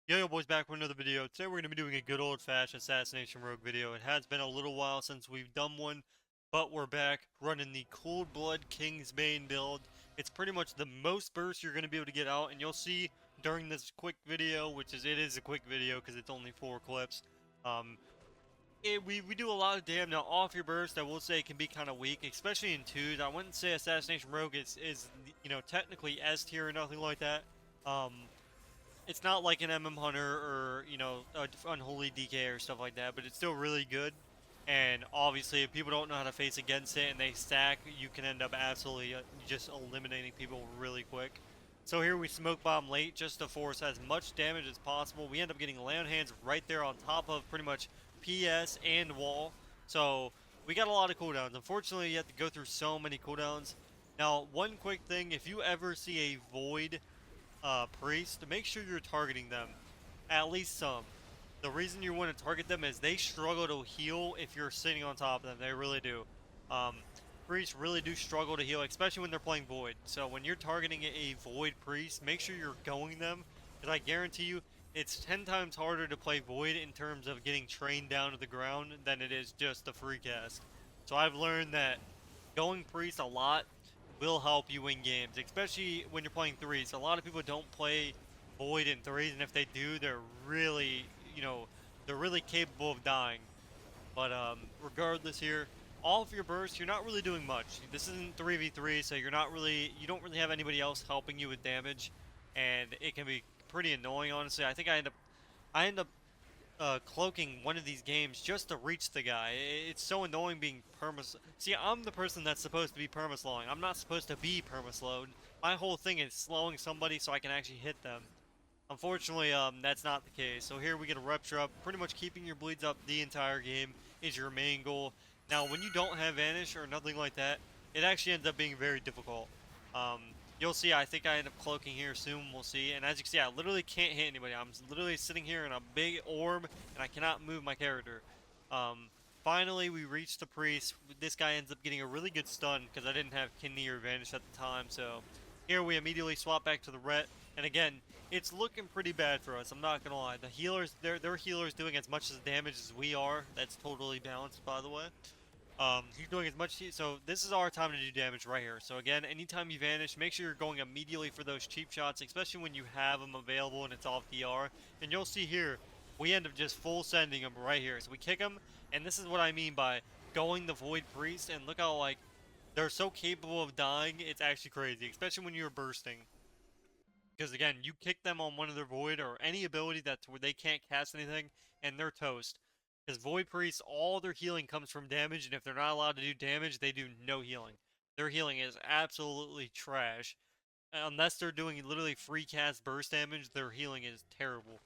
Yo, boys, back with another video. Today we're going to be doing a good old-fashioned Assassination Rogue video. It has been a little while since we've done one, but we're back running the Cold Blood Kingsbane build. It's pretty much the most burst you're going to be able to get out, and you'll see during this quick video, it is a quick video because it's only 4 clips. Um, we do a lot of damage. Now, off your burst, I will say it can be kind of weak, especially in 2s. I wouldn't say Assassination Rogue is technically S tier or nothing like that. Um, it's not like an Hunter or Unholy DK or stuff like that, but it's still really good. And obviously, if people don't know how to face against it and they stack, you can end up absolutely just eliminating people really quick. So here we smoke bomb late just to force as much damage as possible. We end up getting land hands right there on top of pretty much PS and wall. So we got a lot of cooldowns. Unfortunately, you have to go through so many cooldowns. Now, one quick thing, if you ever see a void priest, make sure you're targeting them. At least some. The reason you want to target them is they struggle to heal if you're sitting on top of them. They really do. Um, Priests really do struggle to heal, especially when they're playing Void. So when you're targeting a Void Priest, make sure you're going them, because I guarantee you, it's 10 times harder to play Void in terms of getting trained down to the ground than it is just a free cast. So I've learned that going Priest a lot will help you win games, especially when you're playing 3s. A lot of people don't play Void in 3s, and if they do, they're really, they're really capable of dying. But regardless here, all of your bursts, you're not really doing much. This isn't 3v3, so you don't really have anybody else helping you with damage, and it can be pretty annoying, honestly. I think I end up cloaking one of these games just to reach the guy. It's so annoying being permas. See, I'm the person that's supposed to be permaslowing. I'm not supposed to be permaslowed. My whole thing is slowing somebody so I can actually hit them. Unfortunately, that's not the case. So here we get a rupture up. Pretty much keeping your bleeds up the entire game is your main goal. Now, when you don't have Vanish or nothing like that, it actually ends up being very difficult. Um, you'll see, I think I end up cloaking here soon, we'll see. And as you can see, I literally can't hit anybody. I'm literally sitting here in a big orb, and I cannot move my character. Um, Finally, we reach the priest. This guy ends up getting a really good stun, because I didn't have Kidney or Vanish at the time, so... Here we immediately swap back to the Ret, and again, it's looking pretty bad for us, I'm not gonna lie. The healers, their healers doing as much as damage as we are. That's totally balanced, by the way. He's doing as much, so this is our time to do damage right here. So again, anytime you vanish, make sure you're going immediately for those cheap shots, especially when you have them available and it's off DR. And you'll see here, we end up just full sending them right here. So we kick them, and this is what I mean by going the Void Priest, and look how, like, they're so capable of dying, it's actually crazy, especially when you're bursting. Because again, you kick them on one of their Void or any ability that's where they can't cast anything, and they're toast. Because Void Priests, all their healing comes from damage, and if they're not allowed to do damage, they do no healing. Their healing is absolutely trash. Unless they're doing literally free cast burst damage, their healing is terrible.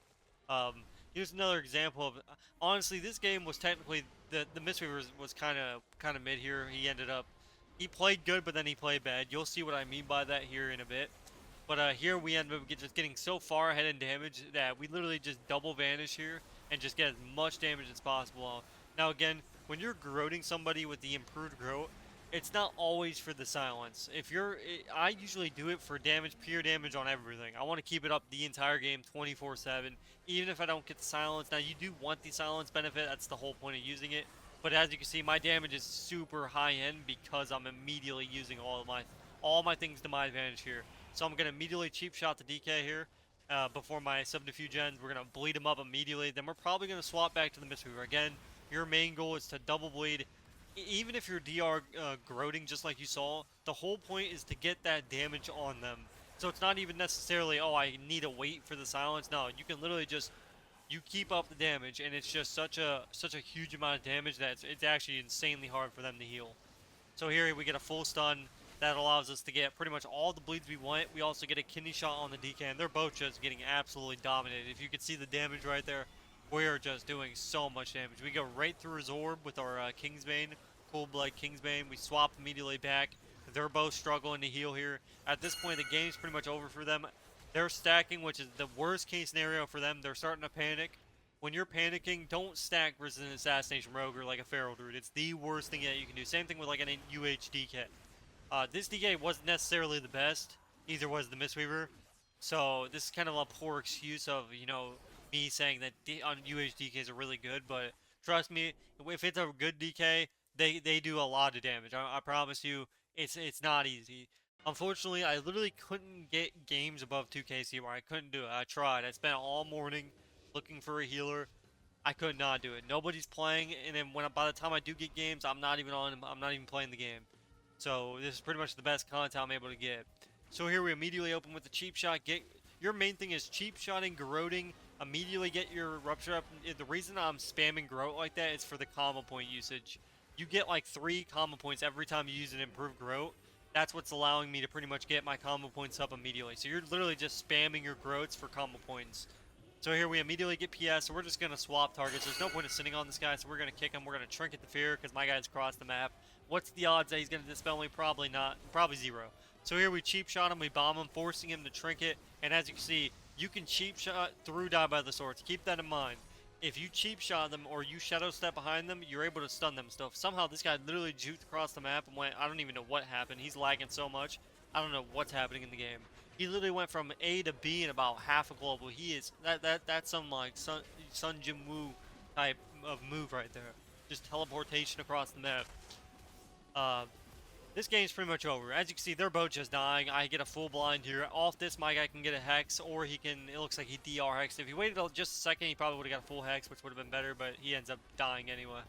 Here's another example of... Honestly, this game was technically... The Mistweaver was kind of mid here. He played good, but then he played bad. You'll see what I mean by that here in a bit. But here we end up just getting so far ahead in damage that we literally just double vanish here and just get as much damage as possible. Now again, when you're growing somebody with the improved growth, it's not always for the silence. I usually do it for damage, pure damage on everything. I want to keep it up the entire game 24/7, even if I don't get the silence. Now you do want the silence benefit, that's the whole point of using it. But as you can see, my damage is super high end because I'm immediately using all my things to my advantage here. So I'm going to immediately cheap shot the DK here before my subterfuge ends. We're going to bleed him up immediately. Then we're probably going to swap back to the Mistweaver. Again, your main goal is to double bleed. Even if you're DR growing just like you saw, the whole point is to get that damage on them. So it's not even necessarily, oh, I need to wait for the silence. No, you can literally just, you keep up the damage, and it's just such a huge amount of damage that it's actually insanely hard for them to heal. So here we get a full stun. That allows us to get pretty much all the bleeds we want. We also get a kidney shot on the DK, and they're both just getting absolutely dominated. If you can see the damage right there, we're just doing so much damage. We go right through his orb with our Kingsbane, Cold Blood Kingsbane. We swap immediately back. They're both struggling to heal here. At this point, the game's pretty much over for them. They're stacking, which is the worst case scenario for them. They're starting to panic. When you're panicking, don't stack versus an Assassination Rogue or like a Feral Druid. It's the worst thing that you can do. Same thing with like an UH DK. This DK wasn't necessarily the best, either was the Mistweaver, So this is kind of a poor excuse of, you know, me saying that on UHDKs are really good, but trust me, if it's a good DK, they do a lot of damage. I promise you, it's not easy. Unfortunately, I literally couldn't get games above 2K CR. I couldn't do it. I tried. I spent all morning looking for a healer. I could not do it. Nobody's playing, and then by the time I do get games, I'm not even on. I'm not even playing the game. So this is pretty much the best content I'm able to get. So here we immediately open with the cheap shot. Get your main thing is cheap shotting, garroting. Immediately get your rupture up. The reason I'm spamming garrote like that is for the combo point usage. You get like 3 combo points every time you use an improved garrote. That's what's allowing me to pretty much get my combo points up immediately. So you're literally just spamming your garrotes for combo points. So here we immediately get PS, so we're just going to swap targets. There's no point in sitting on this guy, so we're going to kick him. We're going to trinket the fear because my guy's crossed the map. What's the odds that he's going to dispel me? Probably not. Probably 0. So here we cheap shot him, we bomb him, forcing him to trinket. And as you can see, you can cheap shot through die by the swords. Keep that in mind. If you cheap shot them or you shadow step behind them, you're able to stun them. So somehow this guy literally juked across the map and went, I don't even know what happened. He's lagging so much. I don't know what's happening in the game. He literally went from A to B in about half a global. He is that's some like Sun Jin Woo type of move right there. Just teleportation across the map. This game's pretty much over. As you can see, they're both just dying. I get a full blind here. Off this, my guy can get a hex, or he can. It looks like he DR hexed. If he waited just a second, he probably would have got a full hex, which would have been better. But he ends up dying anyway.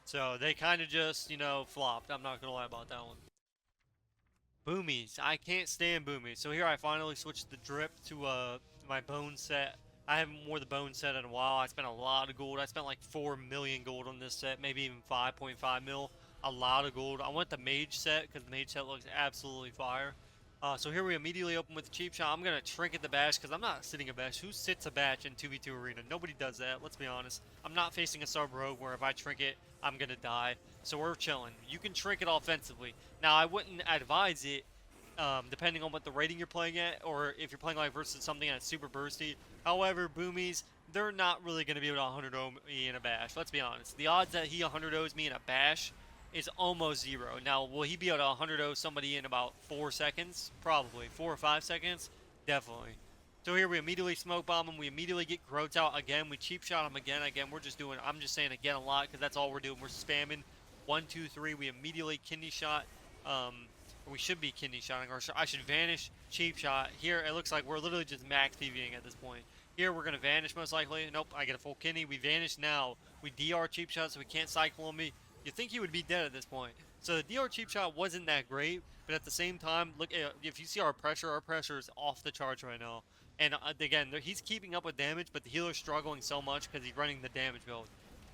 So they kind of just, you know, flopped. I'm not gonna lie about that one. Boomies. I can't stand boomies. So here I finally switched the drip to my bone set. I haven't wore the bone set in a while. I spent a lot of gold. I spent like 4 million gold on this set, maybe even 5.5 mil. A lot of gold. I went the mage set because the mage set looks absolutely fire. So here we immediately open with the cheap shot. I'm going to trinket the bash because I'm not sitting a bash. Who sits a bash in 2v2 arena? Nobody does that, let's be honest. I'm not facing a sub rogue where if I trinket, I'm going to die. So we're chilling. You can trinket offensively. Now, I wouldn't advise it depending on what the rating you're playing at, or if you're playing like versus something that's super bursty. However, boomies, they're not really going to be able to 100-0 me in a bash. Let's be honest. The odds that he 100-0s me in a bash is almost 0. Now, will he be able to 100-0 somebody in about 4 seconds? Probably. 4 or 5 seconds? Definitely. So here we immediately smoke bomb him. We immediately get Groats out again. We cheap shot him again. We're just doing, I'm just saying again a lot because that's all we're doing. We're spamming 1, 2, 3. We immediately kidney shot. We should be kidney shotting, or I should vanish, cheap shot. Here, it looks like we're literally just max PVing at this point. Here, we're going to vanish most likely. Nope, I get a full kidney. We vanish now. We DR cheap shot, so we can't cycle on me. You think he would be dead at this point. So the DR cheap shot wasn't that great, but at the same time, look, if you see our pressure is off the charts right now. And again, he's keeping up with damage, but the healer's struggling so much because he's running the damage build.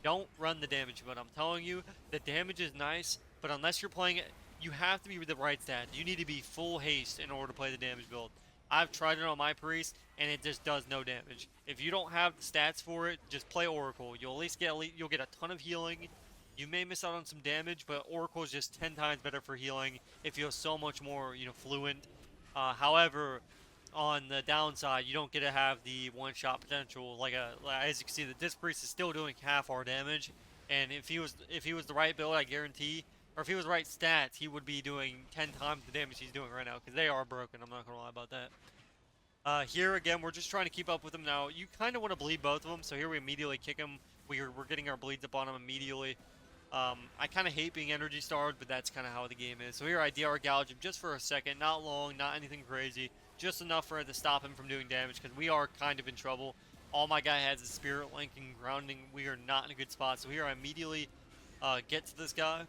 Don't run the damage build. I'm telling you, the damage is nice, but unless you're playing it, you have to be with the right stats. You need to be full haste in order to play the damage build. I've tried it on my priest, and it just does no damage. If you don't have the stats for it, just play Oracle. You'll at least get you'll get a ton of healing. You may miss out on some damage, but Oracle is just 10 times better for healing. It feels so much more, you know, fluent. However, on the downside, you don't get to have the one-shot potential. As you can see, the Disc Priest is still doing half our damage, and if he was the right build, I guarantee. Or if he was right stats, he would be doing 10 times the damage he's doing right now, because they are broken. I'm not going to lie about that. Here, again, we're just trying to keep up with him now. You kind of want to bleed both of them, so here we immediately kick him. We're getting our bleeds up on him immediately. I kind of hate being energy starved, but that's kind of how the game is. So here I DR gouge him just for a second. Not long, not anything crazy. Just enough for it to stop him from doing damage, because we are kind of in trouble. All my guy has is Spirit Link and Grounding. We are not in a good spot. So here I immediately get to this guy.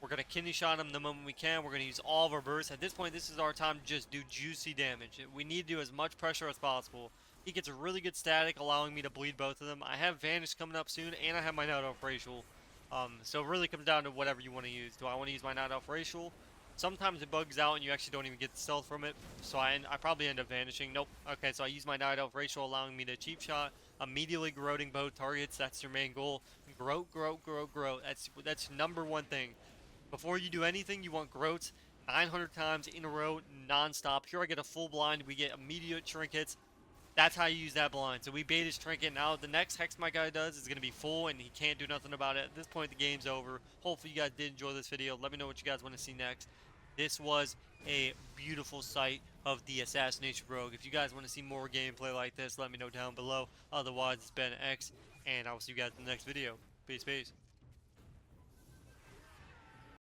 We're going to kidney shot him the moment we can. We're going to use all of our bursts. At this point, this is our time to just do juicy damage. We need to do as much pressure as possible. He gets a really good static, allowing me to bleed both of them. I have Vanish coming up soon, and I have my Night Elf Racial. So it really comes down to whatever you want to use. Do I want to use my Night Elf Racial? Sometimes it bugs out and you actually don't even get the stealth from it. So I probably end up vanishing. Nope. Okay, so I use my Night Elf Racial, allowing me to cheap shot. Immediately garroting both targets. That's your main goal. Groat, groat, groat, groat. That's number one thing. Before you do anything, you want groats 900 times in a row, non-stop. Here I get a full blind. We get immediate trinkets. That's how you use that blind. So we bait his trinket. Now the next hex my guy does is going to be full, and he can't do nothing about it. At this point, the game's over. Hopefully you guys did enjoy this video. Let me know what you guys want to see next. This was a beautiful sight. of the Assassination Rogue. If you guys want to see more gameplay like this, let me know down below. Otherwise, it's been X, and I will see you guys in the next video. Peace, peace.